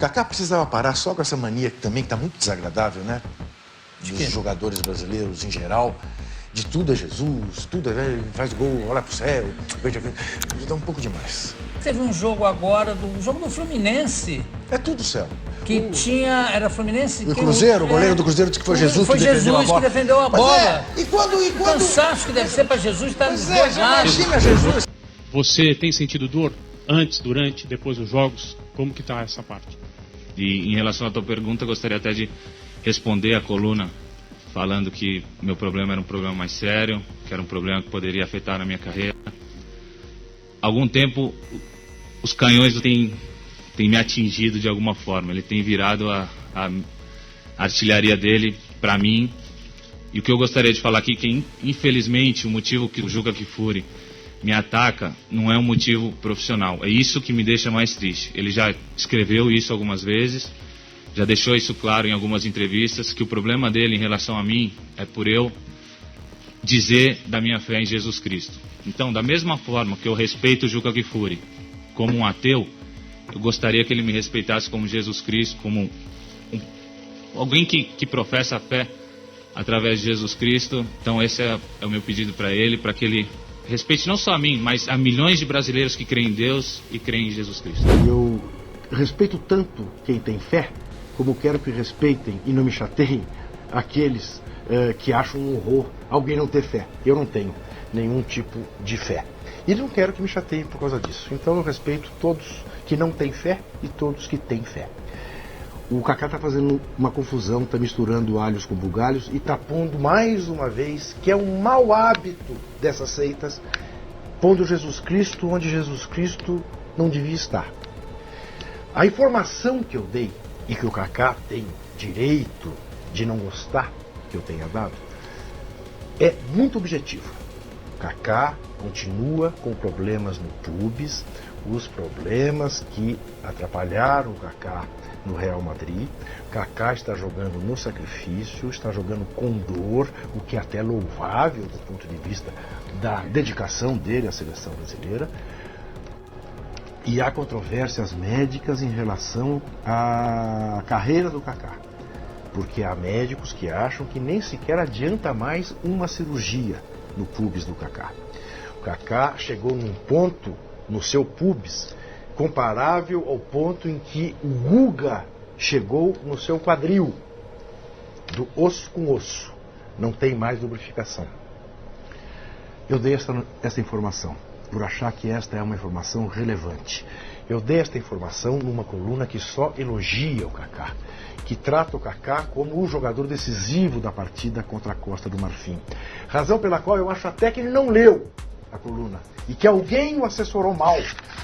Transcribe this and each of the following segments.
Kaká precisava parar só com essa mania que também está muito desagradável, né? Dos jogadores brasileiros em geral. De tudo é Jesus, tudo é faz gol, olha pro céu, veja, dá um pouco demais. Teve um jogo agora, o jogo do Fluminense. É tudo céu. Que tinha, era Fluminense... O Cruzeiro, o goleiro do Cruzeiro disse que foi Jesus que defendeu a bola. Foi Jesus que defendeu a bola. E quando... O cansaço que deve ser para Jesus estar nos dois lados. Imagina Jesus. Você tem sentido dor antes, durante, depois dos jogos? Como que tá essa parte? E em relação à tua pergunta, eu gostaria até de responder a coluna falando que meu problema era um problema mais sério, que era um problema que poderia afetar a minha carreira. Há algum tempo, os canhões têm me atingido de alguma forma. Ele tem virado a artilharia dele para mim. E o que eu gostaria de falar aqui é que, infelizmente, o motivo que o Juca Kfouri me ataca não é um motivo profissional. É isso que me deixa mais triste. Ele já escreveu isso algumas vezes, já deixou isso claro em algumas entrevistas, que o problema dele em relação a mim é por eu dizer da minha fé em Jesus Cristo. Então, da mesma forma que eu respeito o Juca Kfouri como um ateu, eu gostaria que ele me respeitasse como Jesus Cristo, como alguém que professa a fé através de Jesus Cristo. Então esse é o meu pedido para ele, para que ele respeite não só a mim, mas a milhões de brasileiros que creem em Deus e creem em Jesus Cristo. Eu respeito tanto quem tem fé, como quero que respeitem e não me chateiem aqueles que acham um horror alguém não ter fé. Eu não tenho nenhum tipo de fé. E não quero que me chateiem por causa disso. Então eu respeito todos que não têm fé e todos que têm fé. O Kaká está fazendo uma confusão, está misturando alhos com bugalhos e está pondo mais uma vez, que é um mau hábito dessas seitas, pondo Jesus Cristo onde Jesus Cristo não devia estar. A informação que eu dei, e que o Kaká tem direito de não gostar que eu tenha dado, é muito objetivo. O Kaká continua com problemas no pubis, os problemas que atrapalharam o Kaká no Real Madrid. Kaká está jogando no sacrifício, está jogando com dor, o que é até louvável do ponto de vista da dedicação dele à seleção brasileira. E há controvérsias médicas em relação à carreira do Kaká, porque há médicos que acham que nem sequer adianta mais uma cirurgia no pubis do Kaká. O Kaká chegou num ponto no seu pubis comparável ao ponto em que o Guga chegou no seu quadril, do osso com osso. Não tem mais lubrificação. Eu dei essa informação por achar que esta é uma informação relevante. Eu dei esta informação numa coluna que só elogia o Kaká, que trata o Kaká como o jogador decisivo da partida contra a Costa do Marfim. Razão pela qual eu acho até que ele não leu a coluna e que alguém o assessorou mal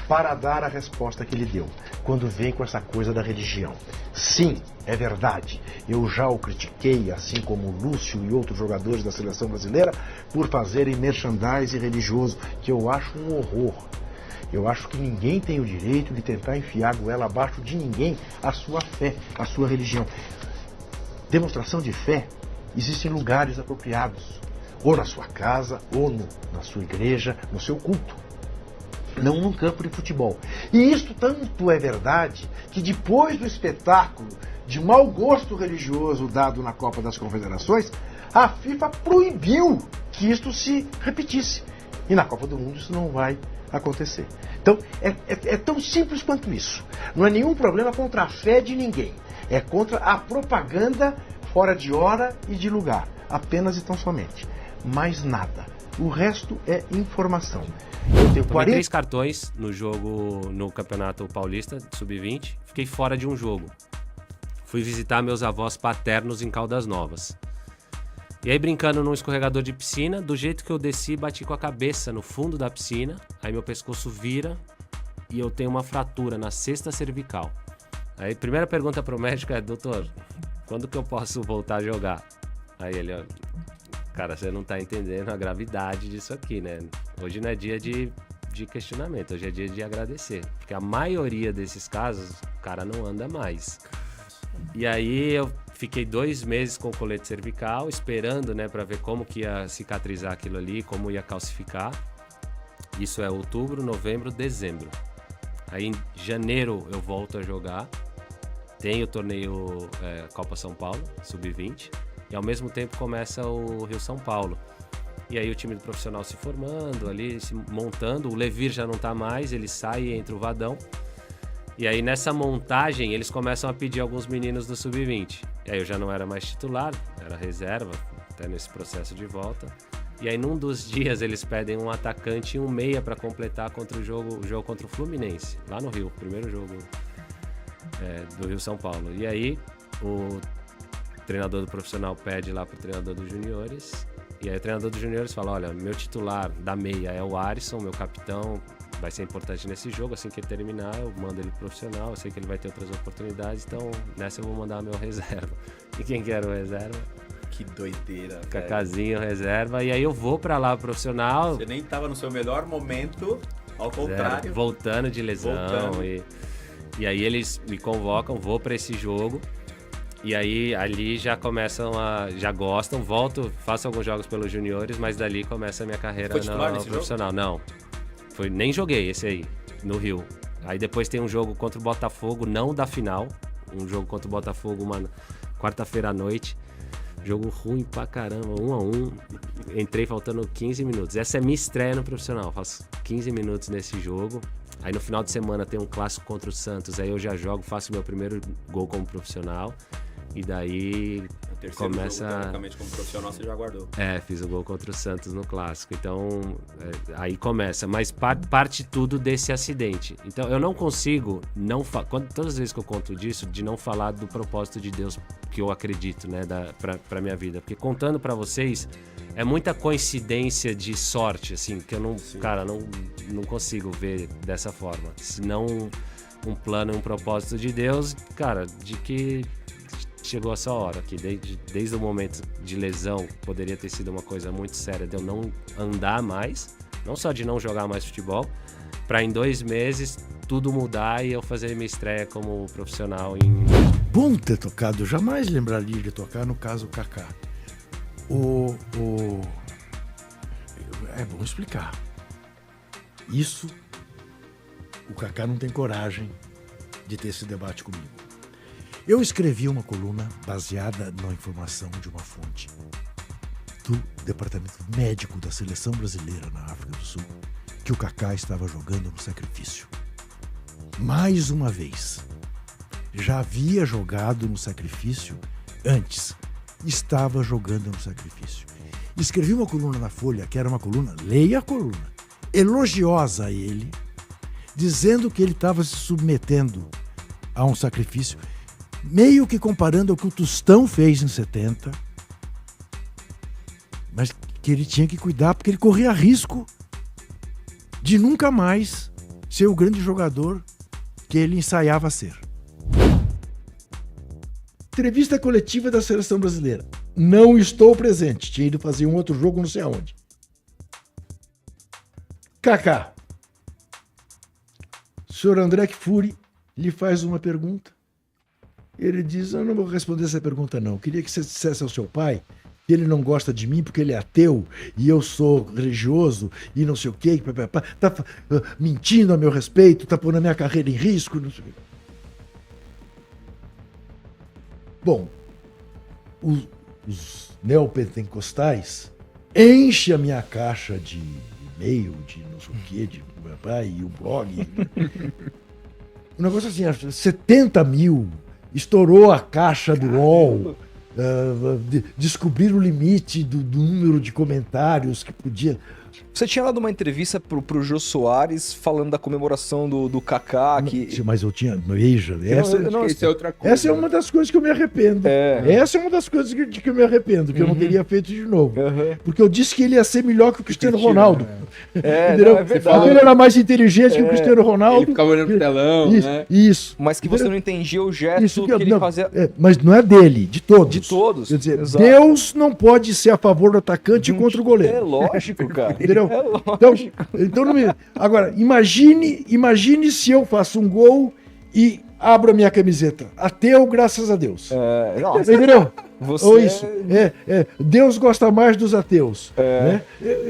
para dar a resposta que ele deu, quando vem com essa coisa da religião. Sim, é verdade, eu já o critiquei, assim como o Lúcio e outros jogadores da seleção brasileira, por fazerem merchandising religioso, que eu acho um horror. Eu acho que ninguém tem o direito de tentar enfiar a goela abaixo de ninguém a sua fé, a sua religião. Demonstração de fé existe em lugares apropriados, ou na sua casa, ou na sua igreja, no seu culto. Não num campo de futebol. E isto tanto é verdade que depois do espetáculo de mau gosto religioso dado na Copa das Confederações, a FIFA proibiu que isto se repetisse. E na Copa do Mundo isso não vai acontecer. Então é tão simples quanto isso. Não é nenhum problema contra a fé de ninguém. É contra a propaganda fora de hora e de lugar. Apenas e tão somente. Mais nada. O resto é informação. Eu tenho 40... 3 cartões no jogo, no Campeonato Paulista, Sub-20. Fiquei fora de um jogo. Fui visitar meus avós paternos em Caldas Novas. E aí, brincando num escorregador de piscina, do jeito que eu desci, bati com a cabeça no fundo da piscina. Aí meu pescoço vira e eu tenho uma fratura na cesta cervical. Aí, a primeira pergunta pro médico é: doutor, quando que eu posso voltar a jogar? Aí ele, ó, cara, você não tá entendendo a gravidade disso aqui, né? Hoje não é dia de questionamento, hoje é dia de agradecer. Porque a maioria desses casos, o cara não anda mais. E aí eu fiquei 2 meses com o colete cervical, esperando, né, pra ver como que ia cicatrizar aquilo ali, como ia calcificar. Isso é outubro, novembro, dezembro. Aí em janeiro eu volto a jogar. tem o torneio Copa São Paulo, Sub-20, e ao mesmo tempo começa o Rio São Paulo. E aí o time do profissional se formando ali, se montando, o Levir já não tá mais, ele sai e entra o Vadão. E aí nessa montagem eles começam a pedir alguns meninos do Sub-20. E aí eu já não era mais titular, era reserva, até nesse processo de volta. E aí num dos dias eles pedem um atacante e um meia para completar contra o jogo contra o Fluminense, lá no Rio, primeiro jogo do Rio São Paulo. E aí o treinador do profissional pede lá pro treinador dos juniores. E aí o treinador dos juniores fala, olha, meu titular da meia é o Arisson, meu capitão, vai ser importante nesse jogo, assim que ele terminar eu mando ele pro profissional, eu sei que ele vai ter outras oportunidades, então nessa eu vou mandar meu reserva. E quem que era o reserva? Que doideira, Cacazinho, reserva, e aí eu vou pra lá pro profissional. Você nem tava no seu melhor momento, ao contrário. Voltando de lesão, e aí eles me convocam, vou pra esse jogo. E aí, ali já começam já gostam, volto, faço alguns jogos pelos juniores, mas dali começa a minha carreira no profissional. Jogo? Não, nem joguei esse aí, no Rio. Aí depois tem um jogo contra o Botafogo, não da final, um jogo contra o Botafogo, uma quarta-feira à noite. Jogo ruim pra caramba, 1-1, entrei faltando 15 minutos. Essa é minha estreia no profissional, faço 15 minutos nesse jogo. Aí no final de semana tem um clássico contra o Santos, aí eu já jogo, faço meu primeiro gol como profissional. E daí começa... Jogo, tecnicamente, como profissional, você já guardou. Fiz o gol contra o Santos no Clássico. Então, aí começa. Mas parte tudo desse acidente. Então, eu não consigo, todas as vezes que eu conto disso, de não falar do propósito de Deus que eu acredito, né, pra minha vida. Porque contando pra vocês, é muita coincidência de sorte, assim, que eu não, cara, não consigo ver dessa forma. Se não um plano e um propósito de Deus, cara, de que... chegou essa hora, que desde o momento de lesão poderia ter sido uma coisa muito séria de eu não andar mais, não só de não jogar mais futebol, para em 2 meses tudo mudar e eu fazer minha estreia como profissional em... Bom ter tocado, eu jamais lembraria de tocar, no caso o Kaká. É bom explicar. Isso, o Kaká não tem coragem de ter esse debate comigo. Eu escrevi uma coluna baseada na informação de uma fonte do departamento médico da seleção brasileira na África do Sul, que o Kaká estava jogando no sacrifício. Mais uma vez, já havia jogado no sacrifício antes, estava jogando no sacrifício. Escrevi uma coluna na Folha, que era uma coluna, leia a coluna, elogiosa a ele, dizendo que ele estava se submetendo a um sacrifício, meio que comparando ao que o Tostão fez em 70, mas que ele tinha que cuidar porque ele corria risco de nunca mais ser o grande jogador que ele ensaiava ser. Entrevista coletiva da seleção brasileira. Não estou presente, tinha ido fazer um outro jogo não sei aonde. Kaká. O senhor André Kfouri lhe faz uma pergunta. Ele diz, eu não vou responder essa pergunta não. Eu queria que você dissesse ao seu pai que ele não gosta de mim porque ele é ateu e eu sou religioso e não sei o quê. Tá mentindo a meu respeito, tá pondo a minha carreira em risco. Não sei o quê. Bom, os neopentecostais enchem a minha caixa de e-mail, de não sei o quê, de meu pai e o blog. Um negócio assim, 70 mil... Estourou a caixa do UOL, descobriram o limite do número de comentários que podia... Você tinha dado uma entrevista pro Jô Soares falando da comemoração do Kaká. Mas eu tinha... Veja, Isso é outra coisa. Essa é uma das coisas que eu me arrependo. Essa é uma das coisas que eu me arrependo, que eu não teria feito de novo. Porque eu disse que ele ia ser melhor que o Cristiano Ronaldo. Não, é verdade. Ele era mais inteligente que o Cristiano Ronaldo. Ele ficava olhando pro telão, né? Isso. Mas que você não entendia o gesto que ele fazia... mas não é dele, de todos. De todos. Quer dizer, exato. Deus não pode ser a favor do atacante contra o goleiro. É lógico, cara. Entendeu? É lógico. Então não me... Agora, imagine se eu faço um gol e abro a minha camiseta. Ateu, graças a Deus. Entendeu? Ou isso. Deus gosta mais dos ateus. Né?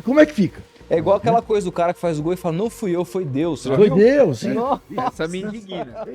Como é que fica? É igual aquela coisa do cara que faz o gol e fala, não fui eu, foi Deus. Foi Deus. Essa me indigna.